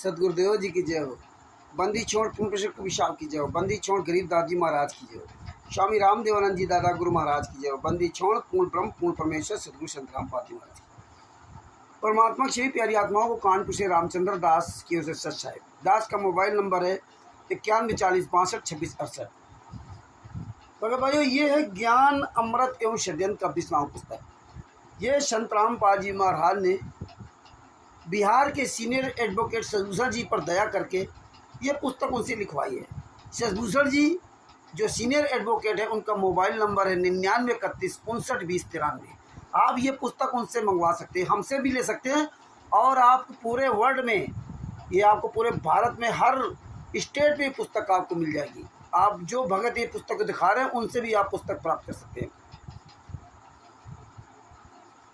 सदगुरुदेव जी की जय हो। बंदी छोड़ पूर्ण प्रशक विशाल की जय हो। बंदी छोड़ गरीब दास जी महाराज की जय हो। स्वामी रामदेवानंद जी दादा गुरु महाराज की जय हो। बंदी छोड़ पूर्ण ब्रह्म पूर्ण परमेश्वर सदगुरु संत रामपाल जी महाराज की। परमात्मा की प्यारी आत्माओं को कानपुर से रामचंद्र दास की ओर से सच साहिब। दास का मोबाइल नंबर है 9140622668। तो भाइयों, ये है ज्ञान अमृत एवं षड्यंत्र का 20वां पुस्तक। ये संत रामपाल जी महाराज ने बिहार के सीनियर एडवोकेट शशभूषण जी पर दया करके ये पुस्तक उनसे लिखवाई है। शशभूषण जी जो सीनियर एडवोकेट है, उनका मोबाइल नंबर है 9931592093। आप ये पुस्तक उनसे मंगवा सकते हैं, हमसे भी ले सकते हैं, और आपको पूरे वर्ल्ड में, ये आपको पूरे भारत में हर स्टेट में पुस्तक आपको मिल जाएगी। आप जो भगत ये पुस्तक दिखा रहे हैं, उनसे भी आप पुस्तक प्राप्त कर सकते हैं।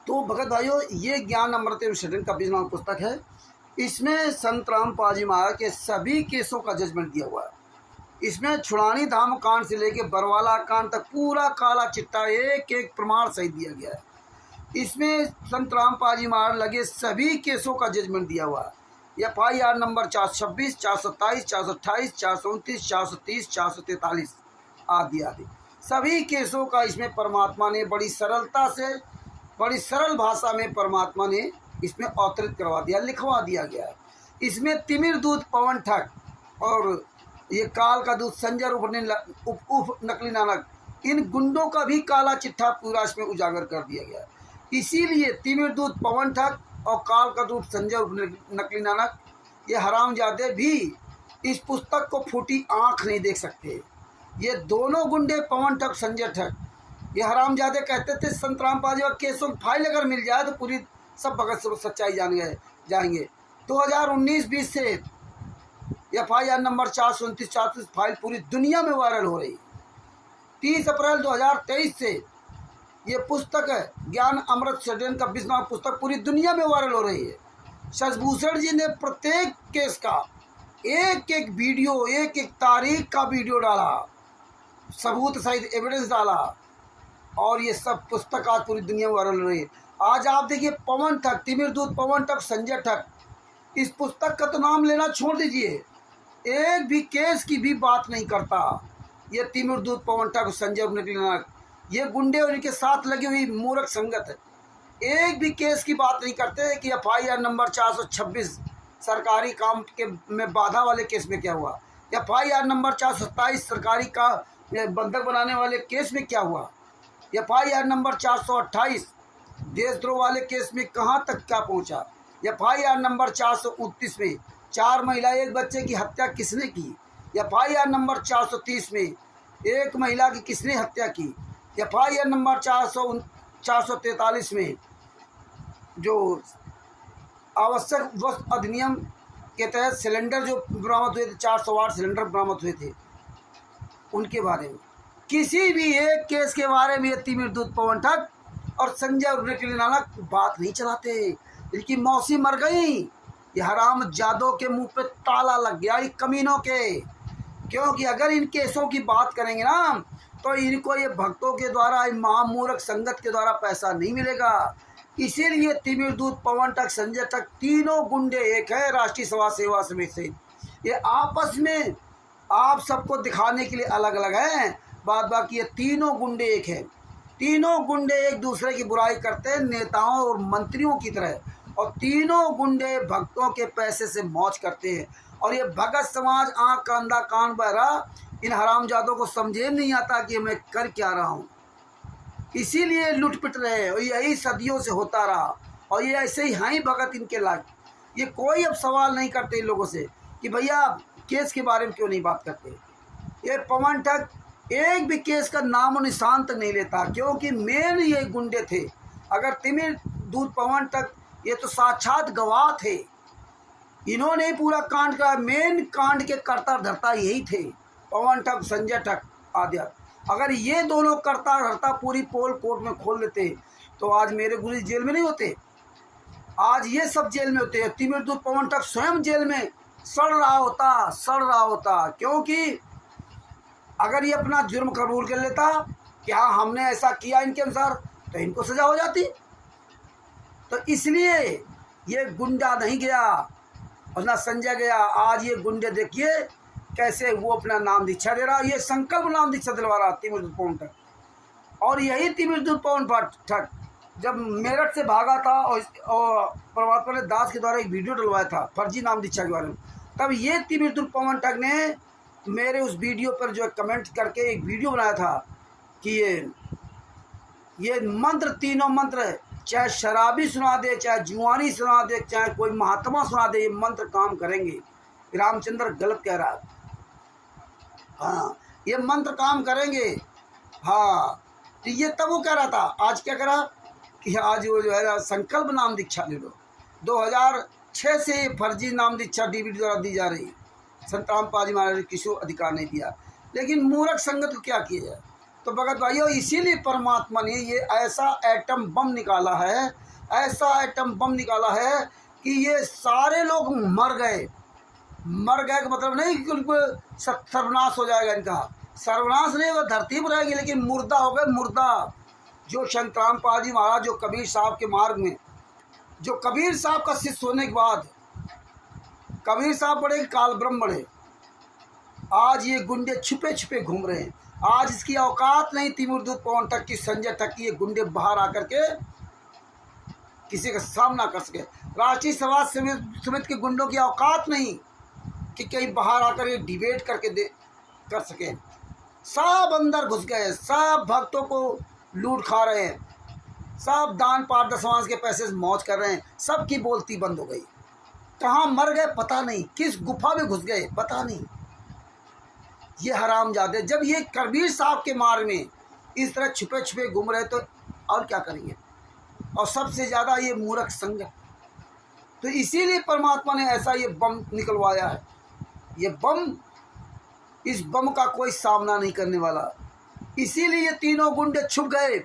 तो भगत भाइयों, ये ज्ञान अमृत एवं षड्यंत्र का 20वां पुस्तक है। इसमें संत रामपाल जी महाराज के सभी केसों का जजमेंट दिया हुआ है। इसमें छुड़ानी धाम कांड से लेके बरवाला कांड तक पूरा काला चिट्टा एक एक प्रमाण सहित दिया गया है। इसमें संत रामपाल जी महाराज लगे सभी केसों का जजमेंट दिया हुआ है। FIR नंबर 426, 427, 428, 429, 430, 443 आदि आदि सभी केसों का इसमें परमात्मा ने बड़ी सरलता से, बड़ी सरल भाषा में परमात्मा ने इसमें अवतरित करवा दिया, लिखवा दिया गया है। इसमें तिमिर दूत पवन ठग और ये काल का दूत संजय उप नकली नानक, इन गुंडों का भी काला चिट्ठा पूरा इसमें उजागर कर दिया गया है। इसीलिए तिमिर दूत पवन ठग और काल का दूत संजय उप नकली नानक, ये हरामजादे भी इस पुस्तक को फूटी आँख नहीं देख सकते। ये दोनों गुंडे पवन ठग संजय ठग, ये हरामजादे कहते थे संत रामपाल जी का केसों की फाइल अगर मिल जाए तो पूरी सब भगत सच्चाई जाएंगे। 2019-20 से FIR नंबर 429, 430 फाइल पूरी दुनिया में वायरल हो रही। 30 अप्रैल 2023 से ये पुस्तक है ज्ञान अमृत षड्यंत्र का 20वां पुस्तक पूरी दुनिया में वायरल हो रही है। शशभूषण जी ने प्रत्येक केस का एक एक वीडियो, एक एक तारीख का वीडियो डाला, सबूत सहित एविडेंस डाला, और ये सब पुस्तक आज पूरी दुनिया में वायरल हो रही है। आज आप देखिए पवन ठग, तिमिर दूत पवन ठग, संजय ठग, इस पुस्तक का तो नाम लेना छोड़ दीजिए, एक भी केस की भी बात नहीं करता। ये तिमिर दूत पवन ठग, संजय नकली नानक, ये गुंडे और इनके साथ लगी हुई मूर्ख संगत है, एक भी केस की बात नहीं करते कि FIR नंबर 426 सरकारी काम के में बाधा वाले केस में क्या हुआ, FIR नंबर 427 सरकारी का बंधक बनाने वाले केस में क्या हुआ, FIR नंबर 428 देशद्रोह वाले केस में कहाँ तक क्या पहुँचा, FIR नंबर 429 में 4 महिला 1 बच्चे की हत्या किसने की, FIR नंबर 430 में 1 महिला की किसने हत्या की, FIR नंबर 443 में जो आवश्यक वस्तु अधिनियम के तहत सिलेंडर जो बरामद हुए थे, 408 सिलेंडर बरामद हुए थे, उनके बारे में किसी भी एक केस के बारे में ये तिमिर दूत पवन ठग और संजय नकली नानक बात नहीं चलाते। इनकी मौसी मर गई, ये हराम जादों के मुंह पे ताला लग गया, ये कमीनों के। क्योंकि अगर इन केसों की बात करेंगे ना, तो इनको ये भक्तों के द्वारा, महामूर्ख संगत के द्वारा पैसा नहीं मिलेगा। इसीलिए तिमिर दूत पवन ठग संजय ठग तीनों गुंडे एक है, राष्ट्रीय सभा सेवा समिति से। ये आपस में आप सबको दिखाने के लिए अलग अलग हैं, बात बाकी ये तीनों गुंडे एक हैं। तीनों गुंडे एक दूसरे की बुराई करते हैं, नेताओं और मंत्रियों की तरह, और तीनों गुंडे भक्तों के पैसे से मौज करते हैं। और ये भगत समाज आँख का अंधा कान बहरा, इन हरामजादों को समझे नहीं आता कि मैं कर क्या रहा हूँ, इसीलिए लुट पिट रहे हैं। और यही सदियों से होता रहा, और ये ऐसे ही हैं भगत इनके लायक। ये कोई अब सवाल नहीं करते इन लोगों से कि भैया केस के बारे में क्यों नहीं बात करते। ये पवन ठग एक भी केस का नामो निशान तक नहीं लेता, क्योंकि मेन ये गुंडे थे। अगर तिमिर दूत पवन ठग ये तो साक्षात गवाह थे, इन्होंने पूरा कांड का मेन कांड के कर्ता धर्ता यही थे, पवन ठग संजय ठग आदि। अगर ये दोनों कर्ता धर्ता पूरी पोल कोर्ट में खोल लेते तो आज मेरे गुरु जेल में नहीं होते, आज ये सब जेल में होते। तिमिर दूत पवन ठग स्वयं जेल में सड़ रहा होता, क्योंकि अगर ये अपना जुर्म कबूल कर लेता कि हाँ हमने ऐसा किया इनके अनुसार, तो इनको सजा हो जाती। तो इसलिए ये गुंडा नहीं गया, और ना संजय गया। आज ये गुंडे देखिए कैसे वो अपना नाम दीक्षा दे रहा, ये संकल्प नाम दीक्षा दिलवा रहा तिमिरदुत पवन ठग। और यही तिमिरदुत पवन ठग जब मेरठ से भागा था और परमात्मा ने दास के द्वारा एक वीडियो डलवाया था फर्जी नाम दीक्षा के बारे में, तब ये तिमिरदुत पवन ठग ने मेरे उस वीडियो पर जो कमेंट करके एक वीडियो बनाया था कि ये मंत्र, तीनों मंत्र, चाहे शराबी सुना दे, चाहे जुआनी सुना दे, चाहे कोई महात्मा सुना दे, ये मंत्र काम करेंगे। रामचंद्र गलत कह रहा है। हाँ, ये मंत्र काम करेंगे। हाँ, तो ये तब वो कह रहा था। आज क्या करा कि आज वो जो है संकल्प नाम दीक्षा ले लो। 2006 से फर्जी नाम दीक्षा डीवीडी द्वारा दी जा रही। संत रामपाल जी महाराज किसी अधिकार नहीं दिया, लेकिन मूर्ख संगत को क्या किया जाए। तो भगत भाइयों, इसीलिए परमात्मा ने ये ऐसा एटम बम निकाला है, ऐसा एटम बम निकाला है कि ये सारे लोग मर गए। मर गए का मतलब नहीं कि उनको सर्वनाश हो जाएगा, इनका सर्वनाश नहीं होगा, धरती पर रहेगी, लेकिन मुर्दा हो गए, मुर्दा। जो संत रामपाल जी महाराज जो कबीर साहब के मार्ग में, जो कबीर साहब का शिष्य होने के बाद कबीर साहब बड़े, काल ब्रह्म बड़े, आज ये गुंडे छुपे छुपे घूम रहे हैं। आज इसकी औकात नहीं तिमिरदुत पवन ठग की, संजय ठग की, ये गुंडे बाहर आकर के किसी का सामना कर सके। राष्ट्रीय समाज समिति के गुंडों की औकात नहीं कि कहीं बाहर आकर ये डिबेट करके कर सके। सब अंदर घुस गए, सब भक्तों को लूट खा रहे हैं, सब दान पाठ दशमांश के पैसे से मौज कर रहे हैं, सबकी बोलती बंद हो गई। कहाँ मर गए पता नहीं, किस गुफा में घुस गए पता नहीं। ये हरामजादे जब ये कबीर साहब के मार्ग में इस तरह छुपे छुपे घूम रहे तो और क्या करेंगे। और सबसे ज़्यादा ये मूर्ख संगत। तो इसीलिए परमात्मा ने ऐसा ये बम निकलवाया है। ये बम, इस बम का कोई सामना नहीं करने वाला। इसीलिए ये तीनों गुंडे छुप गए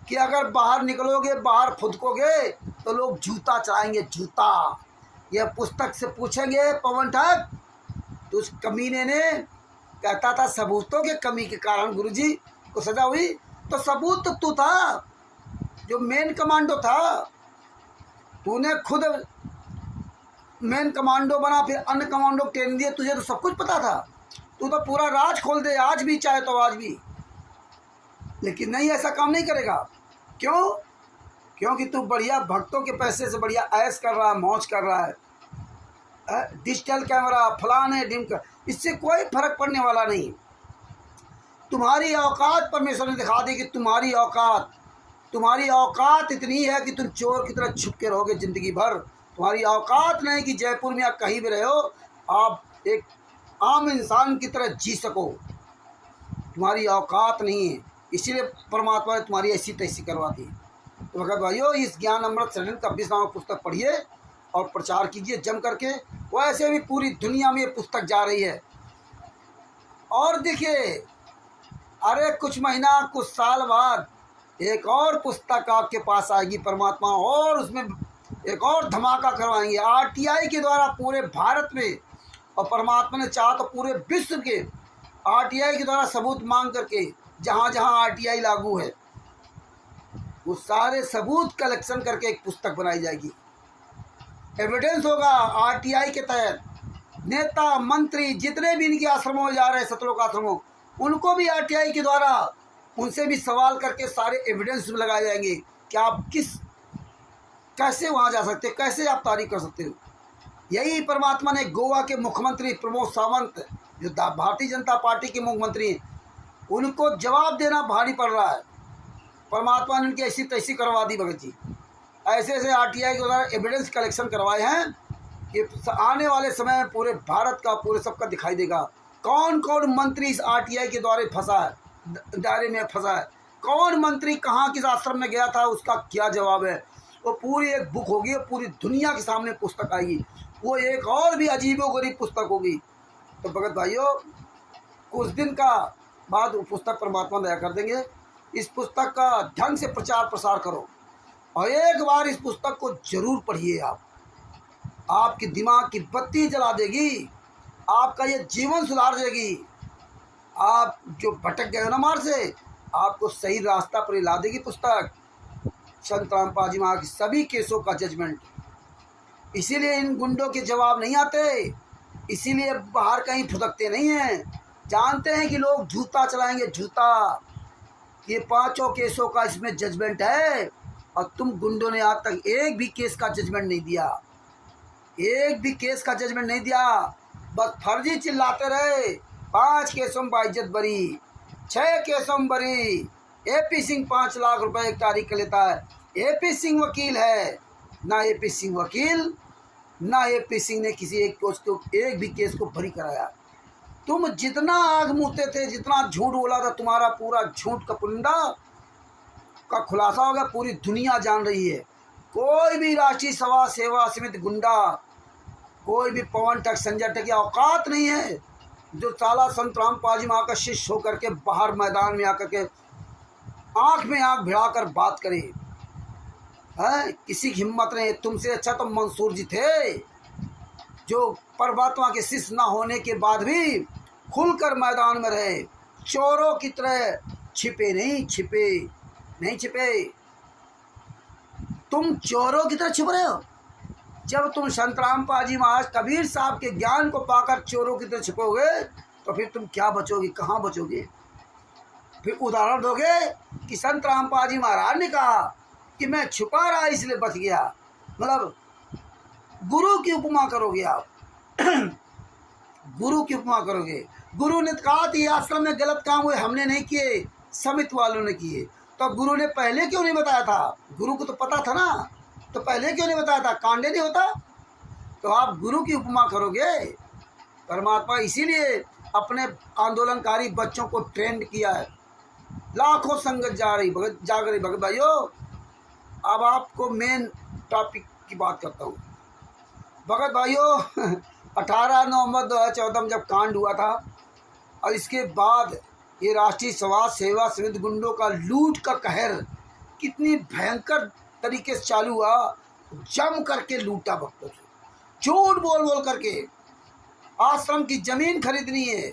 कि अगर बाहर निकलोगे, बाहर फुदकोगे तो लोग जूता चलाएंगे, जूता। यह पुस्तक से पूछेंगे पवन ठग, तो उस कमीने ने कहता था सबूतों के कमी के कारण गुरुजी को सजा हुई। तो सबूत तो तू था, जो मेन कमांडो था। तूने खुद मेन कमांडो बना, फिर अन्य कमांडो ट्रेनिंग दिए, तुझे तो सब कुछ पता था। तू तो पूरा राज खोल दे आज भी, चाहे तो आज भी। लेकिन नहीं, ऐसा काम नहीं करेगा। क्यों? क्योंकि तू बढ़िया भक्तों के पैसे से बढ़िया ऐश कर रहा है, मौज कर रहा है। डिजिटल कैमरा, फलाने ढिमका, इससे कोई फर्क पड़ने वाला नहीं। तुम्हारी औकात परमेश्वर ने दिखा दी कि तुम्हारी औकात इतनी है कि तुम चोर की तरह छुप के रहोगे ज़िंदगी भर। तुम्हारी औकात नहीं कि जयपुर में या कहीं भी रहे हो आप एक आम इंसान की तरह जी सको। तुम्हारी औकात नहीं है, इसीलिए परमात्मा ने तुम्हारी ऐसी तैसी करवा दी। तो भगत भाइयों, इस ज्ञान अमृत सृजन कबीर नामक पुस्तक पढ़िए और प्रचार कीजिए जम करके। वैसे भी पूरी दुनिया में ये पुस्तक जा रही है। और देखिए, अरे कुछ महीना, कुछ साल बाद एक और पुस्तक आपके पास आएगी परमात्मा, और उसमें एक और धमाका करवाएंगे आरटीआई के द्वारा पूरे भारत में। और परमात्मा ने चाहा तो पूरे विश्व के आरटीआई के द्वारा सबूत मांग करके, जहाँ जहाँ आरटीआई लागू है वो सारे सबूत कलेक्शन करके एक पुस्तक बनाई जाएगी। एविडेंस होगा आरटीआई के तहत। नेता मंत्री जितने भी इनके आश्रमों में जा रहे हैं, सतलोक आश्रमों, उनको भी आरटीआई के द्वारा उनसे भी सवाल करके सारे एविडेंस लगाए जाएंगे कि आप कैसे वहाँ जा सकते हैं, कैसे आप तारीफ कर सकते हो। यही परमात्मा ने गोवा के मुख्यमंत्री प्रमोद सावंत, जो भारतीय जनता पार्टी के मुख्यमंत्री हैं, उनको जवाब देना भारी पड़ रहा है। परमात्मा ने उनकी ऐसी तैसी करवा दी भगत जी। ऐसे ऐसे आरटीआई के द्वारा एविडेंस कलेक्शन करवाए हैं कि आने वाले समय में पूरे भारत का, पूरे सबका दिखाई देगा कौन कौन मंत्री इस आरटीआई के द्वारा फंसा है, दायरे में फंसा है। कौन मंत्री कहाँ किस आश्रम में गया था, उसका क्या जवाब है। वो पूरी एक बुक होगी, पूरी दुनिया के सामने पुस्तक आएगी। वो एक और भी अजीबोगरीब पुस्तक होगी। तो भगत भाइयों, कुछ दिन का बाद वो पुस्तक परमात्मा दया कर देंगे। इस पुस्तक का ढंग से प्रचार प्रसार करो और एक बार इस पुस्तक को जरूर पढ़िए। आपके दिमाग की बत्ती जला देगी, आपका ये जीवन सुधार देगी। आप जो भटक गए हो ना मार्ग से, आपको सही रास्ता पर ला देगी पुस्तक। संत रामपाल जी महाराज की सभी केसों का जजमेंट। इसीलिए इन गुंडों के जवाब नहीं आते, इसीलिए बाहर कहीं फुदकते नहीं हैं। जानते हैं कि लोग जूता चलाएंगे, जूता। ये 5 केसों का इसमें जजमेंट है और तुम गुंडों ने आज तक एक भी केस का जजमेंट नहीं दिया, एक भी केस का जजमेंट नहीं दिया। बस फर्जी चिल्लाते रहे। 5 केसों में बाइज्जत बरी, 6 केसों में बरी। AP सिंह 5 लाख रुपए एक तारीख का लेता है। AP सिंह वकील है ना, AP सिंह वकील ना AP सिंह ने किसी एक भी केस को बरी कराया। तुम जितना आग मुँहते थे, जितना झूठ बोला था, तुम्हारा पूरा झूठ का पुंडा का खुलासा हो गया। पूरी दुनिया जान रही है। कोई भी राष्ट्रीय सभा सेवा समिति गुंडा, कोई भी पवन तक संजय तक की औकात नहीं है जो साला संतराम पाजी में आकर शिष्य होकर के बाहर मैदान में आकर के आँख में आँख भिड़ाकर बात करे। है किसी की हिम्मत नहीं। तुमसे अच्छा तो मंसूर जी थे, जो परमात्मा के शिष्य ना होने के बाद भी खुलकर मैदान में रहे। चोरों की तरह छिपे नहीं छिपे। तुम चोरों की तरह छिप रहे हो। जब तुम संतराम पाजी महाराज कबीर साहब के ज्ञान को पाकर चोरों की तरह छिपोगे तो फिर तुम क्या बचोगे, कहाँ बचोगे? फिर उदाहरण दोगे कि संतराम पाजी महाराज ने कहा कि मैं छुपा रहा इसलिए बच गया, मतलब गुरु की उपमा करोगे आप। गुरु की उपमा करोगे। गुरु ने कहा कि आश्रम में गलत काम हुए, हमने नहीं किए, समिति वालों ने किए। तो गुरु ने पहले क्यों नहीं बताया था? गुरु को तो पता था ना, तो पहले क्यों नहीं बताया था? कांडे नहीं होता तो आप गुरु की उपमा करोगे। परमात्मा इसीलिए अपने आंदोलनकारी बच्चों को ट्रेंड किया है। लाखों संगत जा रही भगत भाइयों। अब आपको मेन टॉपिक की बात करता हूँ भगत भाइयों। 18 नवंबर 2014 में जब कांड हुआ था और इसके बाद ये राष्ट्रीय समाज सेवा समिति गुंडों का लूट का कहर कितनी भयंकर तरीके से चालू हुआ। जम करके लूटा भक्तों से, झूठ बोल करके। आश्रम की जमीन खरीदनी है,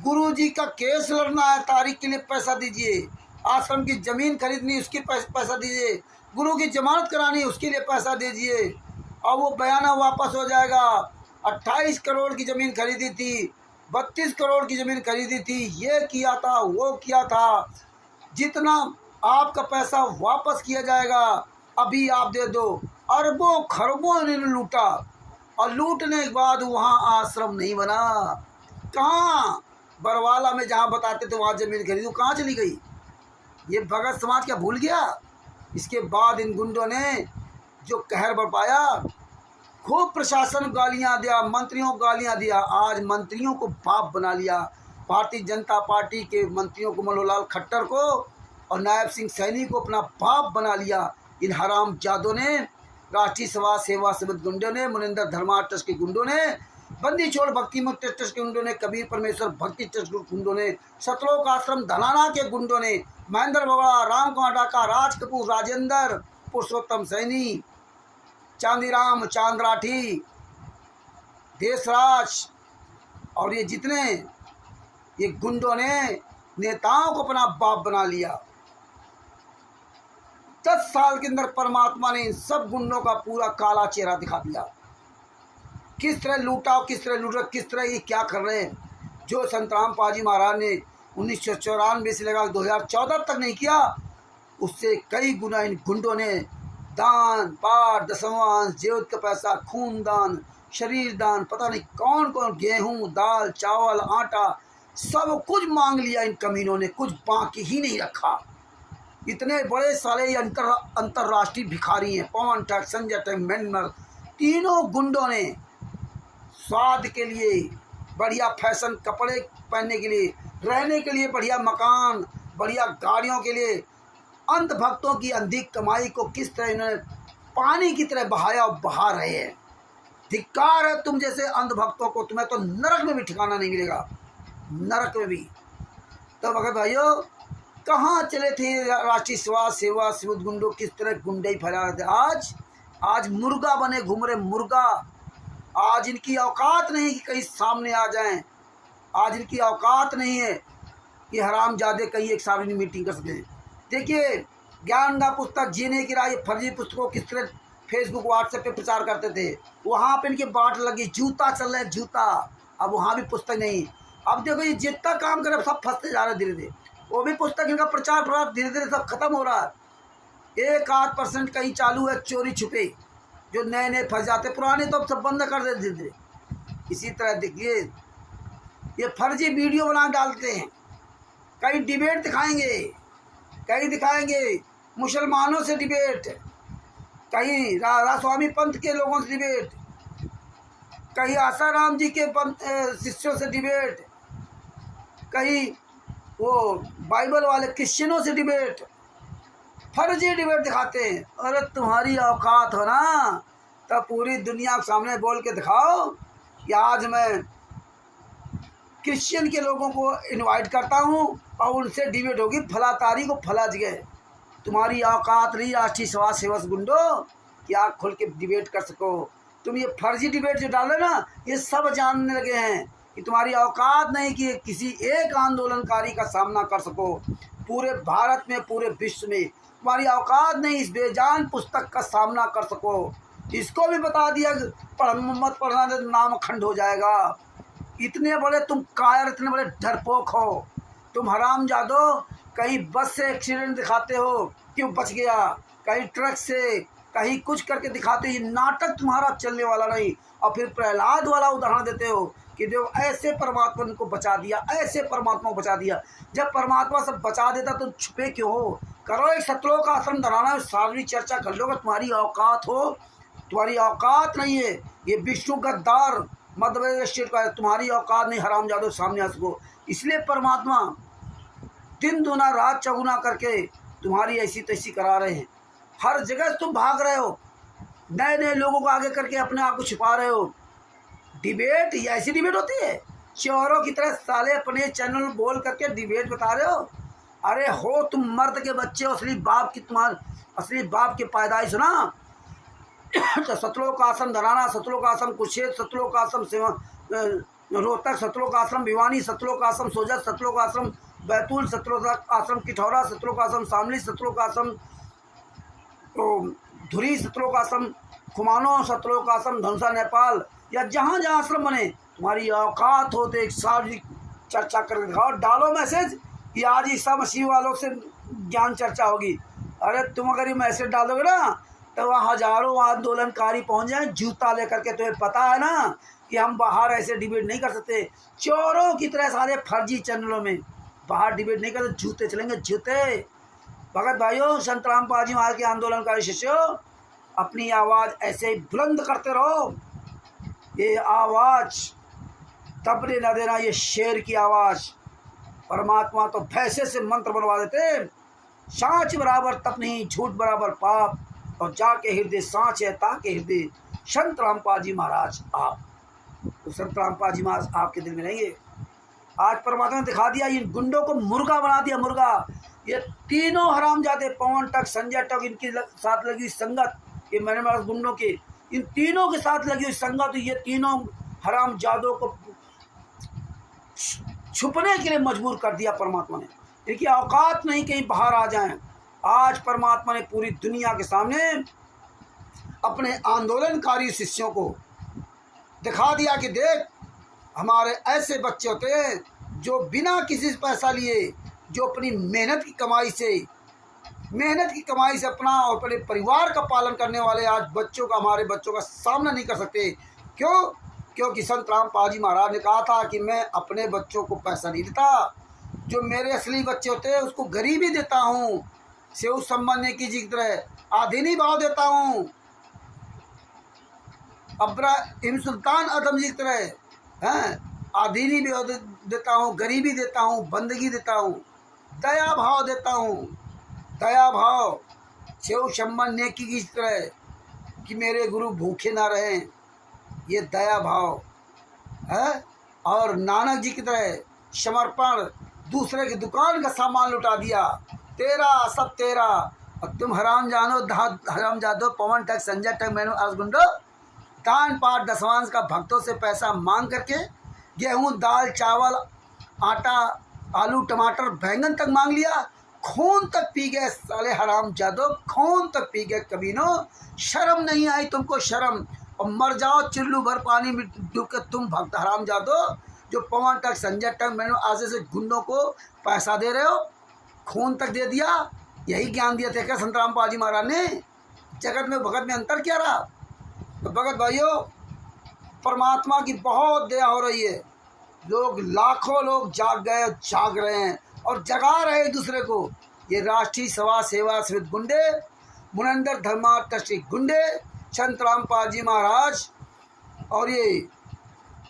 गुरुजी का केस लड़ना है, तारीख के लिए पैसा दीजिए। आश्रम की जमीन खरीदनी, उसकी पैसा दीजिए। गुरु की जमानत करानी है, उसके लिए पैसा दीजिए। और वो बयाना वापस हो जाएगा। 28 करोड़ की ज़मीन खरीदी थी, 32 करोड़ की ज़मीन खरीदी थी, ये किया था, वो किया था। जितना आपका पैसा वापस किया जाएगा, अभी आप दे दो। अरबों खरबों इन्होंने लूटा और लूटने के बाद वहाँ आश्रम नहीं बना। कहाँ? बरवाला में जहाँ बताते थे वहाँ ज़मीन खरीदी, कहाँ चली गई? ये भगत समाज क्या भूल गया? इसके बाद इन गुंडों ने जो कहर बरपाया, खूब प्रशासन गालियां दिया, मंत्रियों को गालियां दिया। आज मंत्रियों को बाप बना लिया। भारतीय जनता पार्टी के मंत्रियों को, मनोहर खट्टर को और नायब सिंह सैनी को अपना बाप बना लिया। इन हराम जादों ने, राष्ट्रीय समाज सेवा समिति गुंडों ने, मुनिंदर धर्मा ट्रस्ट के गुंडों ने, बंदी छोड़ भक्ति मुक्त ट्रस्ट के गुंडों ने, कबीर परमेश्वर भक्ति ट्रस्ट के गुंडों ने, सतलोक आश्रम धनाना के गुंडों ने, महेंद्र बबड़ा, राम कुमार डाका, राज कपूर, राजेंद्र, पुरुषोत्तम सैनी, चांदीराम, चांदराठी, देशराज और ये जितने ये गुंडों ने नेताओं को अपना बाप बना लिया। 10 साल के अंदर परमात्मा ने इन सब गुंडों का पूरा काला चेहरा दिखा दिया। किस तरह लूटा, किस तरह लूट रहे, किस तरह ये क्या कर रहे हैं। जो संतराम पाजी महाराज ने 1994 से लगा 2014 तक नहीं किया, उससे कई गुना इन गुंडों ने दान, पाठ, दशमांश, जेवत का पैसा, खून दान, शरीर दान, पता नहीं कौन कौन, गेहूं, दाल, चावल, आटा, सब कुछ मांग लिया इन कमीनों ने, कुछ बाकी ही नहीं रखा। इतने बड़े साले ये अंतर्राष्ट्रीय भिखारी हैं। पवन ठग, संजय ठग, मेनमर, तीनों गुंडों ने स्वाद के लिए, बढ़िया फैशन कपड़े पहनने के लिए, रहने के लिए बढ़िया मकान, बढ़िया गाड़ियों के लिए, अंध भक्तों की अंधी कमाई को किस तरह इन्होंने पानी की तरह बहाया और बहा रहे हैं। धिक्कार है तुम जैसे अंध भक्तों को। तुम्हें तो नरक में भी ठिकाना नहीं मिलेगा, नरक में भी। तो भगत भाइयों, कहाँ चले थे राष्ट्रीय समाज सेवा समिति गुंडों? किस तरह गुंडे ही फैला रहे थे। आज मुर्गा बने घूम रहे, मुर्गा। आज इनकी औकात नहीं कि कहीं सामने आ जाएं। आज इनकी औकात नहीं है कि हरामजादे कहीं एक सार्वजनिक मीटिंग कर सकें। देखिए, ज्ञान का पुस्तक, जीने की राह, फर्जी पुस्तकों किस तरह फेसबुक व्हाट्सएप पे प्रचार करते थे, वहाँ पे इनके बाट लगी, जूता चल रहा है जूता। अब वहाँ भी पुस्तक नहीं। अब देखो ये जितना काम करे सब फंसते जा रहे धीरे धीरे। वो भी पुस्तक इनका प्रचार प्रसार धीरे धीरे सब खत्म हो रहा है। 1-8% कहीं चालू है चोरी छुपे, जो नए नए फंस जाते, पुराने तो अब सब बंद कर देते धीरे धीरे। इसी तरह देखिए ये फर्जी वीडियो बना डालते हैं, कहीं डिबेट दिखाएंगे, कहीं दिखाएंगे मुसलमानों से डिबेट, कहीं राधास्वामी पंथ के लोगों से डिबेट, कहीं आसाराम जी के शिष्यों से डिबेट, कहीं वो बाइबल वाले क्रिश्चियनों से डिबेट, फर्जी डिबेट दिखाते हैं। अरे तुम्हारी औकात हो ना तब पूरी दुनिया के सामने बोल के दिखाओ कि आज मैं क्रिश्चियन के लोगों को इनवाइट करता हूँ और उनसे डिबेट होगी फला तारीख को फला जगह। तुम्हारी औकात रही राष्ट्रीय समाज सेवक गुंडो कि आप खुल के डिबेट कर सको। तुम ये फर्जी डिबेट जो डाले ना, ये सब जानने लगे हैं कि तुम्हारी औकात नहीं कि किसी एक आंदोलनकारी का सामना कर सको। पूरे भारत में, पूरे विश्व में तुम्हारी औकात नहीं इस बेजान पुस्तक का सामना कर सको। इसको भी बता दिया मत पढ़ना तो नाम अखंड हो जाएगा। इतने बड़े तुम कायर, इतने बड़े डरपोक हो तुम हरामजादो। कहीं बस से एक्सीडेंट दिखाते हो क्यों बच गया, कहीं ट्रक से, कहीं कुछ करके दिखाते हो। ये नाटक तुम्हारा चलने वाला नहीं। और फिर प्रहलाद वाला उदाहरण देते हो कि देखो ऐसे परमात्मा को बचा दिया, ऐसे परमात्मा को बचा दिया। जब परमात्मा सब बचा देता तो छुपे क्यों हो? करो एक सतलोक आश्रम धराना, सार्वजनिक चर्चा कर लो। तुम्हारी औकात हो, तुम्हारी औकात नहीं है। ये विष्णु गद्दार मध्य प्रदेश स्टेट का है, तुम्हारी औकात नहीं हरामजादो सामने आ सको। इसलिए परमात्मा दिन दूना रात चौगुना करके तुम्हारी ऐसी तैसी करा रहे हैं। हर जगह तुम भाग रहे हो, नए नए लोगों को आगे करके अपने आप को छिपा रहे हो। डिबेट, ये ऐसी डिबेट होती है? चोरों की तरह साले अपने चैनल बोल करके डिबेट बता रहे हो। अरे हो तुम मर्द के बच्चे, असली बाप की, तुम्हारे असली बाप के पैदाइश ना। तो सतलोक आश्रम धराना, सतलोक आश्रम कुशेत, सतलोक आश्रम रोहतक, सतलोक आश्रम भिवानी, सतलोक आश्रम सोजत, सतलोक आश्रम बैतूल, सतलोक आश्रम किठौरा, सतलोक आश्रम शामली, सतलोक आश्रम धुरी, सतलोक आश्रम खुमानो, सतलोक आश्रम धनसा नेपाल, या जहाँ जहाँ आश्रम बने तुम्हारी औकात हो तो एक सार्वजनिक चर्चा कर दिखाओ। डालो मैसेज कि आज ईसा मसीह वालों से ज्ञान चर्चा होगी। अरे तुम अगर ये मैसेज डालोगे ना तो वहाँ हजारों आंदोलनकारी पहुँच जाए जूता लेकर के। तुम्हें पता है ना कि हम बाहर ऐसे डिबेट नहीं कर सकते। चोरों की तरह सारे फर्जी चैनलों में बाहर डिबेट नहीं करते, जूते चलेंगे जूते। भगत भाइयों, संत रामपाल जी महाराज के आंदोलनकारी शिष्यों, अपनी आवाज़ ऐसे ही बुलंद करते रहो। ये आवाज़ दबने न देना, ये शेर की आवाज़। परमात्मा तो भैंसे से मंत्र बनवा देते, सांच बराबर तप नहीं, झूठ बराबर पाप, और जाके हृदय सांच है ताके हृदय संत रामपाल जी महाराज आप। तो संत रामपाल जी महाराज आपके दिल में रहेंगे। आज परमात्मा ने दिखा दिया, इन गुंडों को मुर्गा बना दिया, मुर्गा। ये तीनों हरामजादे, पवन टक, संजय टक, इनके साथ लगी संगत, ये मैंने महाराज गुंडों के, इन तीनों के साथ लगी हुई संगत, तो ये तीनों हरामजादों को छुपने के लिए मजबूर कर दिया परमात्मा ने। इनकी औकात नहीं कहीं बाहर आ जाएं। आज परमात्मा ने पूरी दुनिया के सामने अपने आंदोलनकारी शिष्यों को दिखा दिया कि देख, हमारे ऐसे बच्चे होते हैं जो बिना किसी से पैसा लिए, जो अपनी मेहनत की कमाई से अपना और अपने परिवार का पालन करने वाले आज बच्चों का, हमारे बच्चों का सामना नहीं कर सकते। क्यों? क्योंकि संत रामपाल जी महाराज ने कहा था कि मैं अपने बच्चों को पैसा नहीं देता, जो मेरे असली बच्चे होते हैं उसको गरीबी देता हूँ, सेव सम्मान की जिक्र आधीनी भाव देता हूँ, इब्राहिम सुल्तान अदम जिक्र है, आधीनी भी देता हूँ, गरीबी देता हूँ, बंदगी देता हूँ, दया भाव देता हूँ। दया भाव, सेव सम्मान नेकी की तरह कि मेरे गुरु भूखे ना रहें, ये दया भाव है। और नानक जी की तरह समर्पण, दूसरे की दुकान का सामान लुटा दिया, तेरा सब तेरा। और तुम हरामजादो, पवन टक, संजय टक, मैंने अर्जुगुंडो, दान पाठ दसवांश का भक्तों से पैसा मांग करके गेहूं, दाल, चावल, आटा, आलू, टमाटर, बैंगन तक मांग लिया, खून तक पी गए साले हराम जादो, खून तक पी गए कमीनों। शर्म नहीं आई तुमको, शर्म? और मर जाओ चिल्लू भर पानी में डूब के तुम भक्त हराम जादो, जो पवन तक संजय तक मैंने आज से गुंडों को पैसा दे रहे हो, खून तक दे दिया। यही ज्ञान दिया थे क्या संत रामपाल जी महाराज ने? जगत में भगत में अंतर क्या रहा? तो भगत भाइयों, परमात्मा की बहुत दया हो रही है। लोग लाखों लोग जाग गए, जाग रहे हैं और जगा रहे एक दूसरे को। ये राष्ट्रीय सभा सेवा समिति गुंडे, मुनंदर धर्मा ट्रस्टी गुंडे, संत रामपाल जी महाराज और ये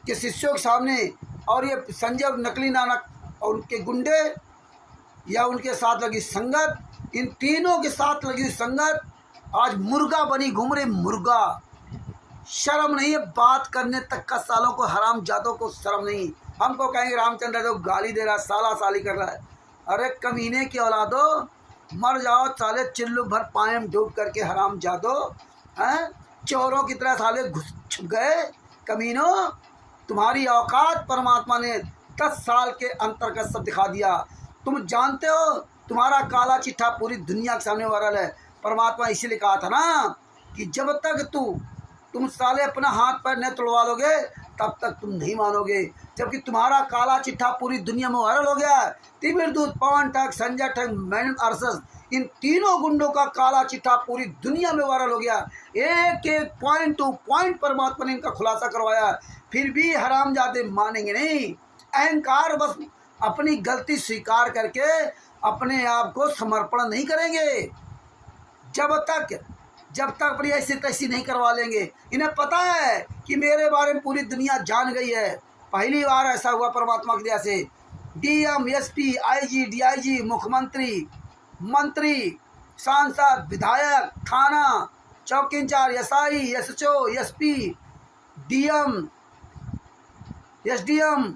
के शिष्यों के सामने, और ये संजय नकली नानक और उनके गुंडे या उनके साथ लगी संगत, इन तीनों के साथ लगी संगत आज मुर्गा बनी घूम रही। मुर्गा, शर्म नहीं है बात करने तक का। सालों को हराम जातों को शर्म नहीं। हमको कहेंगे रामचंद्र तो गाली दे रहा है, साला साली कर रहा है। अरे कमीने की औलादो, मर जाओ साले चिल्लू भर पाए में डूब करके हराम जादो हैं। चोरों की तरह साले घुस छुप गए कमीनों। तुम्हारी औकात परमात्मा ने 10 साल के अंतर्गत सब दिखा दिया। तुम जानते हो तुम्हारा काला चिट्ठा पूरी दुनिया के सामने वायरल है। परमात्मा इसीलिए कहा था ना कि जब तक तुम साले अपना हाथ पैर नहीं तोड़वा लोगे तब तक तुम नहीं मानोगे। जबकि तुम्हारा काला चिट्ठा पूरी दुनिया में वायरल हो गया है। तिमिर दूत, पवन ठग, संजय ठग, मैनन अरसस, इन तीनों गुंडों का काला चिट्ठा पूरी दुनिया में वायरल हो गया। एक एक पॉइंट टू पॉइंट परमात्मा ने इनका खुलासा करवाया। फिर भी हरामजादे मानेंगे नहीं। अहंकार बस अपनी गलती स्वीकार करके अपने आप को समर्पण नहीं करेंगे। जब तक अपनी ऐसी तैसी नहीं करवा लेंगे। इन्हें पता है कि मेरे बारे में पूरी दुनिया जान गई है। पहली बार ऐसा हुआ परमात्मा की दया से। डीएम, एसपी, आईजी, डीआईजी, मुख्यमंत्री, मंत्री, सांसद, विधायक, थाना, चौकी incharge, SI, SHO, SP, DM, SDM,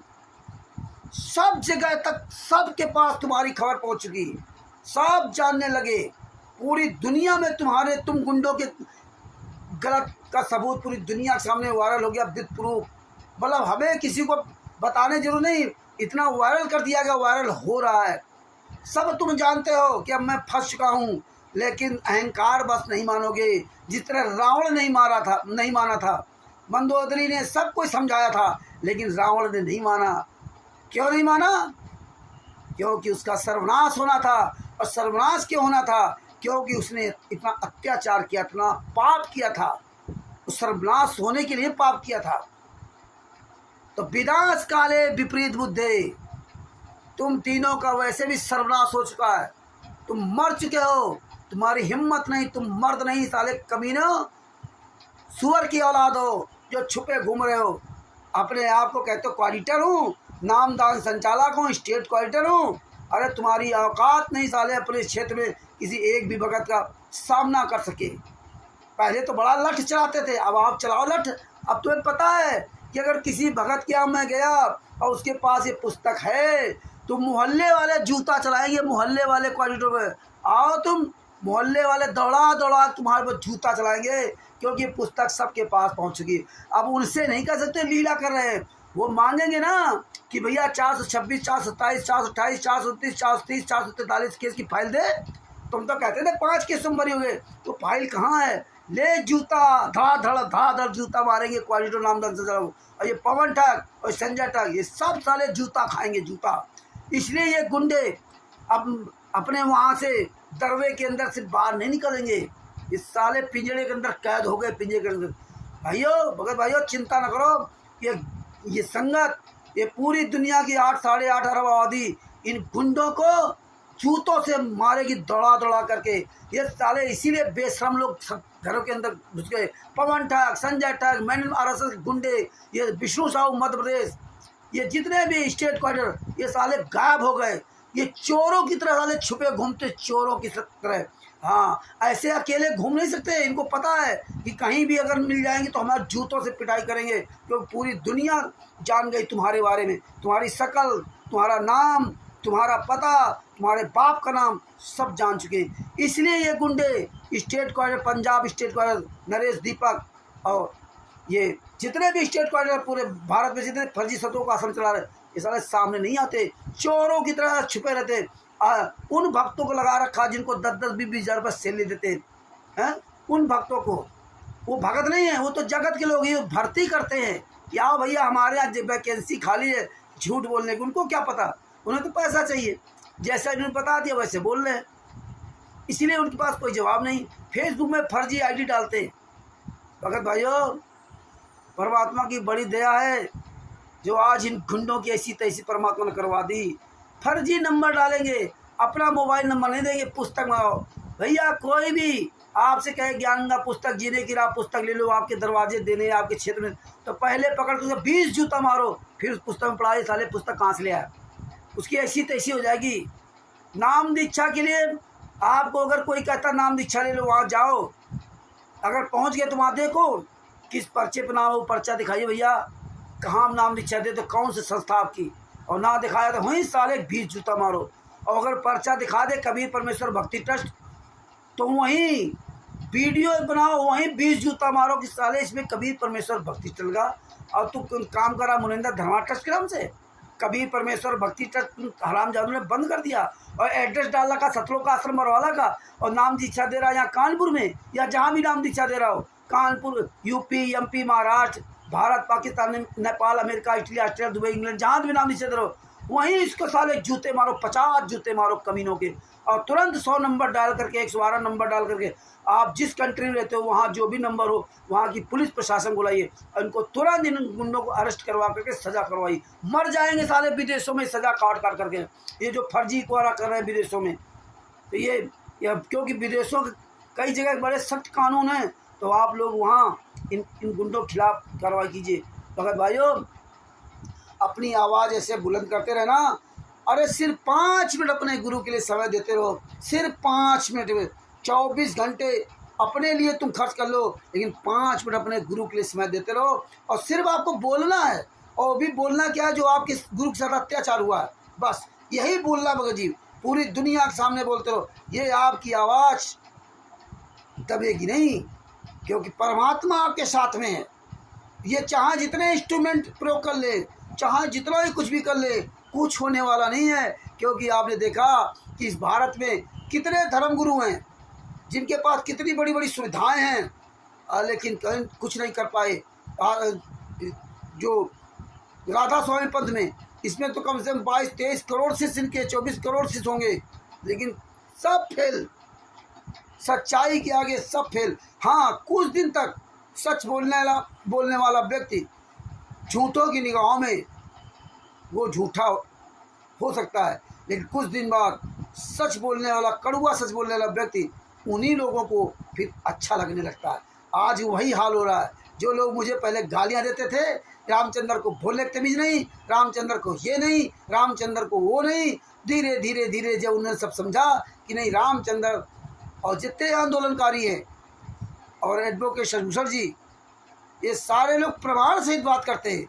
सब जगह तक सबके पास तुम्हारी खबर पहुंच चुकी। सब जानने लगे। पूरी दुनिया में तुम गुंडों के गलत का सबूत पूरी दुनिया के सामने वायरल हो गया विद प्रूफ। मतलब हमें किसी को बताने जरूर नहीं, इतना वायरल कर दिया गया, वायरल हो रहा है। सब तुम जानते हो कि अब मैं फंस चुका हूँ, लेकिन अहंकार बस नहीं मानोगे। जिस तरह रावण नहीं माना था। मंदोदरी ने सब कुछ समझाया था, लेकिन रावण ने नहीं माना। क्यों नहीं माना? क्योंकि उसका सर्वनाश होना था। और सर्वनाश क्यों होना था? क्योंकि उसने इतना अत्याचार किया, इतना पाप किया था। उस सर्वनाश होने के लिए पाप किया था। तो विनाश काले विपरीत बुद्धे, तुम तीनों का वैसे भी सर्वनाश हो चुका है। तुम मर चुके हो। तुम्हारी हिम्मत नहीं, तुम मर्द नहीं साले कमीनों। सुअर की औलाद हो जो छुपे घूम रहे हो। अपने आप को कहते हो क्वालिटर हूँ, नामदान संचालक हूँ, स्टेट क्वालिटर हूँ। अरे तुम्हारी औकात नहीं साले अपने क्षेत्र में किसी एक भी भगत का सामना कर सके। पहले तो बड़ा लठ चलाते थे, अब आप चलाओ लठ। अब तुम्हें पता है कि अगर किसी भगत के यहाँ मैं गया और उसके पास ये पुस्तक है तो मोहल्ले वाले जूता चलाएंगे। मोहल्ले वाले क्वालिटी में आओ तुम, मोहल्ले वाले दौड़ा तुम्हारे पर जूता चलाएंगे, क्योंकि ये पुस्तक सबके पास पहुँच चुकी। अब उनसे नहीं कर सकते, लीला कर रहे हैं। वो मांगेंगे ना कि भैया 426, 427, 428, 429, 430, 443 केस की फाइल दे। तुम तो कहते थे 5 केस तुम भरी हो गए, तो फाइल कहाँ है? ले जूता, धड़ जूता मारेंगे क्वालिटी नामदान से। और ये पवन ठग और संजय ठग, ये सब साले जूता खाएंगे, जूता। इसलिए ये गुंडे अब अपने वहाँ से दरवे के अंदर से बाहर नहीं निकलेंगे। ये साले पिंजरे के अंदर कैद हो गए, पिंजरे के अंदर। भाइयों, भगत भाइयों, चिंता न करो। ये संगत, ये पूरी दुनिया की 8 साढ़े 8 अरब आबादी इन गुंडों को जूतों से मारेगी, दौड़ा करके। ये साले इसीलिए बेशरम लोग सब घरों के अंदर घुस गए। पवन ठग, संजय ठग, मैनन आरएसएस गुंडे, ये विष्णु साहू मध्य प्रदेश, ये जितने भी स्टेट क्वार्टर, ये साले गायब हो गए। ये चोरों की तरह साले छुपे घूमते, चोरों की तरह। हाँ, ऐसे अकेले घूम नहीं सकते। इनको पता है कि कहीं भी अगर मिल जाएंगे तो हमारे जूतों से पिटाई करेंगे, क्योंकि पूरी दुनिया जान गई तुम्हारे बारे में। तुम्हारी शक्ल, तुम्हारा नाम, तुम्हारा पता, तुम्हारे बाप का नाम सब जान चुके। इसलिए ये गुंडे state quarter, Punjab state quarter, Naresh Deepak और ये जितने भी स्टेट क्वार्टर पूरे भारत में जितने फर्जी सत्रों का आश्रम चला रहे, ये सारे सामने नहीं आते, चोरों की तरह छुपे रहते। उन भक्तों को लगा रखा जिनको 10-10 20-20 हज़ार रुपये सैलरी देते हैं, उन भक्तों को। वो भगत नहीं है, वो तो जगत के लोग ही भर्ती करते हैं कि आओ भैया हमारे यहाँ वैकेंसी खाली है झूठ बोलने की। उनको क्या पता, उन्हें तो पैसा चाहिए, जैसा इन्होंने बता दिया वैसे बोल रहे हैं, इसीलिए उनके पास कोई जवाब नहीं। फेसबुक में फर्जी आईडी डालते हैं। भगत भाइयों, परमात्मा की बड़ी दया है जो आज इन गुंडों की ऐसी तैसी परमात्मा ने करवा दी। फर्जी नंबर डालेंगे, अपना मोबाइल नंबर नहीं देंगे, पुस्तक मंगाओ। भैया कोई भी आपसे कहे ज्ञानगंगा पुस्तक, जीने की राह पुस्तक ले लो, आपके दरवाजे देने आपके क्षेत्र में, तो पहले पकड़ के 20 जूता मारो, फिर उस पुस्तक में पढ़ाई साले पुस्तक कहाँ से ले आया। उसकी ऐसी तैसी हो जाएगी। नाम दीक्षा के लिए आपको अगर कोई कहता नाम दीक्षा ले लो, वहाँ जाओ, अगर पहुँच गए तो वहाँ देखो किस पर्चे पर नाम हो, पर्चा दिखाइए भैया कहाँ हम नाम दीक्षा दे, तो कौन सी संस्था आपकी, और ना दिखाया तो वहीं साले 20 जूता मारो। और अगर पर्चा दिखा दे कबीर परमेश्वर भक्ति ट्रस्ट, तो वहीं वीडियो बनाओ, वहीं 20 जूता मारो कि साले इसमें कबीर परमेश्वर भक्ति चल गया। और तू काम करा मुनिंदर धर्मा ट्रस्ट के नाम से, कबीर परमेश्वर भक्ति ट्रस्ट हराम जादू ने बंद कर दिया, और एड्रेस डाल रखा सतलोक आश्रम मरवाला का, और नाम दीक्षा दे रहा है यहाँ कानपुर में, या जहाँ भी नाम दीक्षा दे रहा हो, Kanpur, UP, MP, Maharashtra, Bharat, Pakistan, Nepal, America, Italy, Australia, Dubai, England, जहाँ भी नाम दीक्षा दे रहा हो, वहीं इसको साले जूते मारो, 50 जूते मारो कमीनों के। और तुरंत 100 नंबर डाल करके, 112 नंबर डाल करके, आप जिस कंट्री में रहते हो वहाँ जो भी नंबर हो वहाँ की पुलिस प्रशासन बुलाइए, इनको तुरंत इन गुंडों को अरेस्ट करवा करके सज़ा करवाई। मर जाएंगे साले विदेशों में सज़ा काट काट करके, ये जो फर्जी द्वारा कर रहे हैं विदेशों में। तो ये क्योंकि विदेशों के कई जगह बड़े सख्त कानून हैं, तो आप लोग वहाँ इन गुंडों के खिलाफ कार्रवाई कीजिए। भगत भाइयों, अपनी आवाज़ ऐसे बुलंद करते रहना। अरे सिर्फ 5 मिनट अपने गुरु के लिए समय देते रहो, सिर्फ 5 मिनट में। 24 घंटे अपने लिए तुम खर्च कर लो, लेकिन 5 मिनट अपने गुरु के लिए समय देते रहो। और सिर्फ आपको बोलना है, और भी बोलना क्या है, जो आपके गुरु के साथ अत्याचार हुआ है, बस यही बोलना भगत जी। पूरी दुनिया के सामने बोलते रहो, ये आपकी आवाज़ दबेगी नहीं, क्योंकि परमात्मा आपके साथ में है। ये चाहे जितने इंस्ट्रूमेंट प्रयोग कर ले, चाहे जितना ही कुछ भी कर ले, कुछ होने वाला नहीं है। क्योंकि आपने देखा कि इस भारत में कितने धर्मगुरु हैं जिनके पास कितनी बड़ी बड़ी सुविधाएं हैं, लेकिन कहीं कुछ नहीं कर पाए। जो राधा स्वामी पंथ में, इसमें तो कम से कम 22-23 करोड़ शिष्य इनके, 24 करोड़ शिष्य होंगे, लेकिन सब फेल, सच्चाई के आगे सब फेल। हाँ, कुछ दिन तक सच बोलने वाला व्यक्ति झूठों की निगाहों में वो झूठा हो सकता है, लेकिन कुछ दिन बाद सच बोलने वाला, कड़वा सच बोलने वाला व्यक्ति, उन्हीं लोगों को फिर अच्छा लगने लगता है। आज वही हाल हो रहा है। जो लोग मुझे पहले गालियां देते थे, रामचंद्र को भोले तमीज़ नहीं, रामचंद्र को ये नहीं, रामचंद्र को वो नहीं, धीरे धीरे धीरे जब उन्होंने सब समझा कि नहीं, रामचंद्र और जितने आंदोलनकारी हैं और एडवोकेट शर्मशर जी, ये सारे लोग प्रमाण सहित बात करते हैं।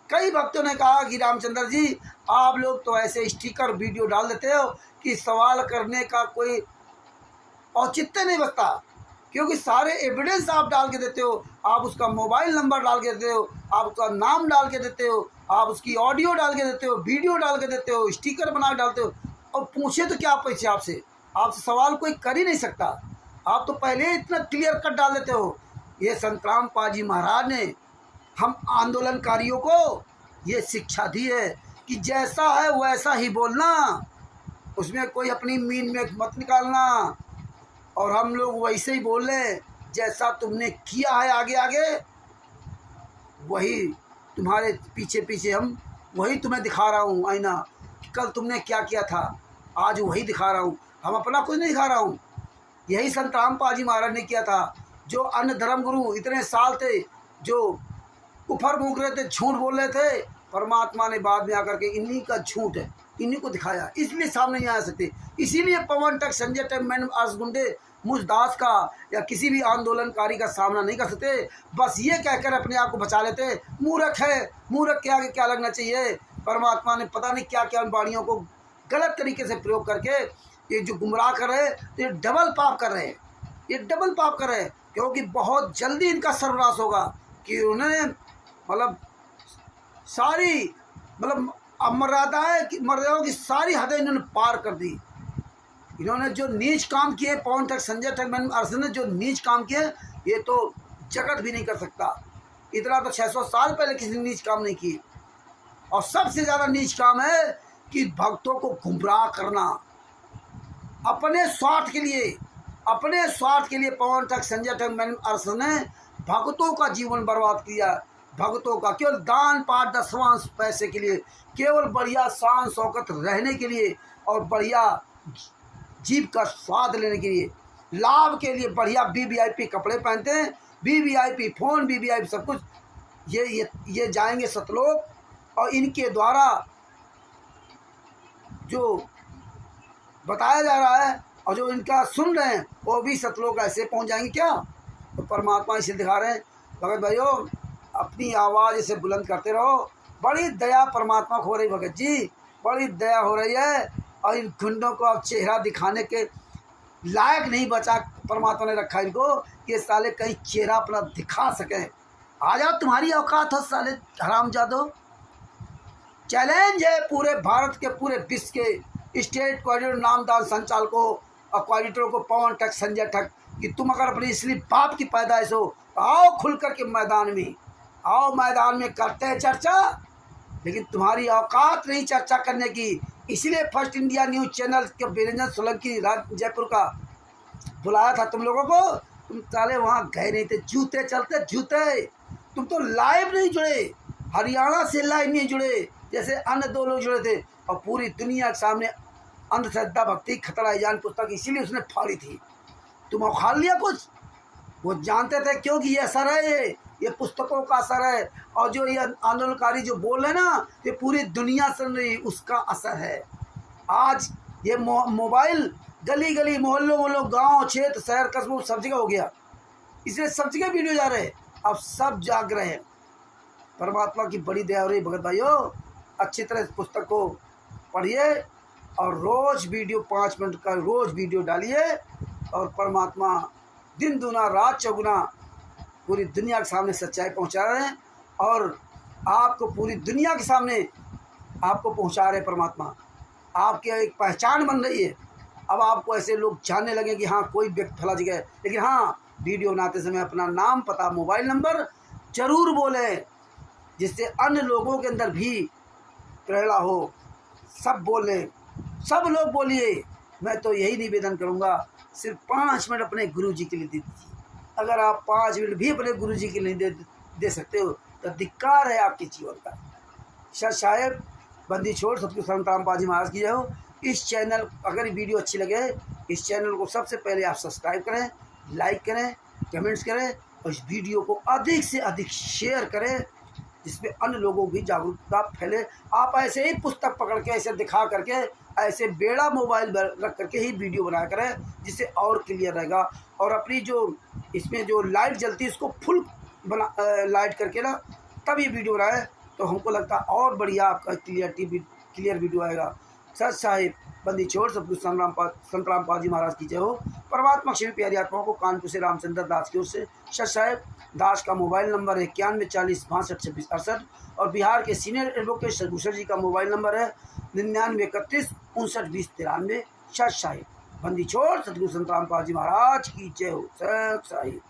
कई भक्तों ने कहा कि रामचंद्र जी, आप लोग तो ऐसे स्टिकर वीडियो डाल देते हो कि सवाल करने का कोई औचित्य नहीं बचता, क्योंकि सारे एविडेंस आप डाल के देते हो, आप उसका मोबाइल नंबर डाल के देते हो, आप उसका नाम डाल के देते हो, आप उसकी ऑडियो डाल के देते हो, वीडियो डाल के देते हो, स्टिकर बना के डालते हो, और पूछे तो क्या पूछे आपसे सवाल कोई कर ही नहीं सकता। आप तो पहले इतना क्लियर कट डाल देते हो। ये संतराम पाजी महाराज ने हम आंदोलनकारियों को ये शिक्षा दी है कि जैसा है वैसा ही बोलना, उसमें कोई अपनी मीन में मत निकालना, और हम लोग वैसे ही बोल रहे, जैसा तुमने किया है आगे आगे वही तुम्हारे पीछे पीछे, हम वही तुम्हें दिखा रहा हूँ आईना। कल तुमने क्या किया था, आज वही दिखा रहा हूँ, हम अपना कुछ नहीं दिखा रहा हूँ। यही संतराम पाजी महाराज ने किया था। जो अन्य धर्मगुरु इतने साल थे जो उफर मूक रहे थे, झूठ बोल रहे थे, परमात्मा ने बाद में आकर के इन्हीं का झूठ है, इन्हीं को दिखाया, इसलिए सामने नहीं आ सकते। इसीलिए पवन तक, संजय तक, मैन आस गुंडे, मुझ दास का या किसी भी आंदोलनकारी का सामना नहीं कर सकते। बस ये कहकर अपने आप को बचा लेते, मूर्ख है, मूर्ख के आगे क्या लगना चाहिए। परमात्मा ने पता नहीं क्या क्या वाणियों को गलत तरीके से प्रयोग करके ये जो गुमराह कर रहे हैं, तो ये डबल पाप कर रहे हैं, ये डबल पाप कर रहे हैं। क्योंकि बहुत जल्दी इनका सर्वनाश होगा कि उन्होंने मतलब सारी मर्यादाओं की सारी हदें इन्होंने पार कर दी। इन्होंने जो नीच काम किए, पवन ठग, संजय ठग, मैन अर्जुन ने जो नीच काम किए, ये तो जगत भी नहीं कर सकता। इतना तो 600 साल पहले किसी ने नीच काम नहीं किए। और सबसे ज़्यादा नीच काम है कि भक्तों को गुमराह करना अपने स्वार्थ के लिए। अपने स्वार्थ के लिए पवन ठग, संजय ठग, मैन अर्जुन ने भक्तों का जीवन बर्बाद किया। भक्तों का केवल दान पाठ 10वां पैसे के लिए, केवल बढ़िया शान शौकत रहने के लिए और बढ़िया जीभ का स्वाद लेने के लिए, लाभ के लिए बढ़िया वीवीआईपी कपड़े पहनते हैं, वीवीआईपी फ़ोन, वीवीआईपी सब कुछ। ये जाएंगे सतलोक और इनके द्वारा जो बताया जा रहा है और जो इनका सुन रहे हैं वो भी सतलोक ऐसे पहुंच जाएंगे क्या? तो परमात्मा इसे दिखा रहे हैं। भगत भाइयों, अपनी आवाज़ इसे बुलंद करते रहो। बड़ी दया परमात्मा को हो रही भगत जी, बड़ी दया हो रही है। और इन गुंडों को अब चेहरा दिखाने के लायक नहीं बचा परमात्मा ने रखा इनको, कि साले कहीं चेहरा अपना दिखा सकें। आ जाओ, तुम्हारी औकात हो साले हरामजादो। चैलेंज है पूरे भारत के, पूरे विश्व के स्टेट कोऑर्डिनेटर, नामदार संचालकों और कोऑर्डिनेटरों को, पवन ठग, संजय ठग, कि तुम अगर अपनी इसलिए बाप की पैदाइश हो तो आओ खुल कर के मैदान में आओ। मैदान में करते हैं चर्चा, लेकिन तुम्हारी औकात नहीं चर्चा करने की। इसलिए फर्स्ट इंडिया न्यूज़ चैनल के बिरंजन सोलंकी जयपुर का बुलाया था तुम लोगों को। तुम साले वहाँ गए नहीं थे, जूते चलते जूते। तुम तो लाइव नहीं जुड़े, हरियाणा से लाइव नहीं जुड़े जैसे अन्य 2 लोग जुड़े थे। और पूरी दुनिया के सामने अंधश्रद्धा भक्ति खतरा जान पुस्तक इसीलिए उसने फाड़ी थी। तुम उखाड़ लिया कुछ, वो जानते थे क्योंकि ये असर है, ये पुस्तकों का असर है। और जो ये आंदोलनकारी जो बोल रहे ना, ये पूरी दुनिया सुन रही, उसका असर है। आज ये मोबाइल गली गली, मोहल्लों मोहल्लों, गांव, क्षेत्र, शहर, कस्बों सब जगह हो गया। इसलिए सब जगह वीडियो जा रहे हैं, अब सब जाग रहे हैं। परमात्मा की बड़ी दया हो रही भगत भाइयों। अच्छी तरह इस पुस्तक को पढ़िए और रोज़ वीडियो 5 मिनट का रोज़ वीडियो डालिए। और परमात्मा दिन दूना रात चौगुना पूरी दुनिया के सामने सच्चाई पहुंचा रहे हैं। और आपको पूरी दुनिया के सामने आपको पहुंचा रहे परमात्मा। आपकी एक पहचान बन रही है। अब आपको ऐसे लोग जानने लगे कि हाँ कोई व्यक्ति फला जगह है। लेकिन हाँ, वीडियो बनाते समय अपना नाम, पता, मोबाइल नंबर जरूर बोलें, जिससे अन्य लोगों के अंदर भी प्रेरणा हो। सब बोलें, सब लोग बोलिए। मैं तो यही निवेदन करूँगा, सिर्फ 5 मिनट अपने गुरुजी के लिए दे दीजिए। अगर आप 5 मिनट भी अपने गुरुजी के लिए दे सकते हो तो धिक्कार है आपके जीवन का। सत साहेब बंदी छोड़ सतगुरु संत रामपाल जी महाराज की जय हो। इस चैनल, अगर वीडियो अच्छी लगे, इस चैनल को सबसे पहले आप सब्सक्राइब करें, लाइक करें, कमेंट्स करें और इस वीडियो को अधिक से अधिक शेयर करें, जिसमें अन्य लोगों की जागरूकता फैले। आप ऐसे ही पुस्तक पकड़ के, ऐसे दिखा करके, ऐसे बेड़ा मोबाइल रख करके ही वीडियो बनाया करें, जिससे और क्लियर रहेगा। और अपनी जो इसमें जो लाइट जलती है उसको फुल लाइट करके ना तब ये वीडियो बनाए, तो हमको लगता है और बढ़िया आपका क्लियर वीडियो आएगा। सत साहिब बंदी छोड़ सतगुरु संत रामपाल जी महाराज की जय हो। परमात्मा श्री प्यारी आत्माओं को कानपुर से रामचंद्र दास की ओर से। सत साहिब दास का मोबाइल नंबर है 91 40 62 26 68 और बिहार के सीनियर एडवोकेट सदभूषण जी का मोबाइल नंबर है 99 31 59 20 93। सत साहिब बंदी छोड़ सतगुरु संत रामपाल जी महाराज की जय हो। सत साहिब।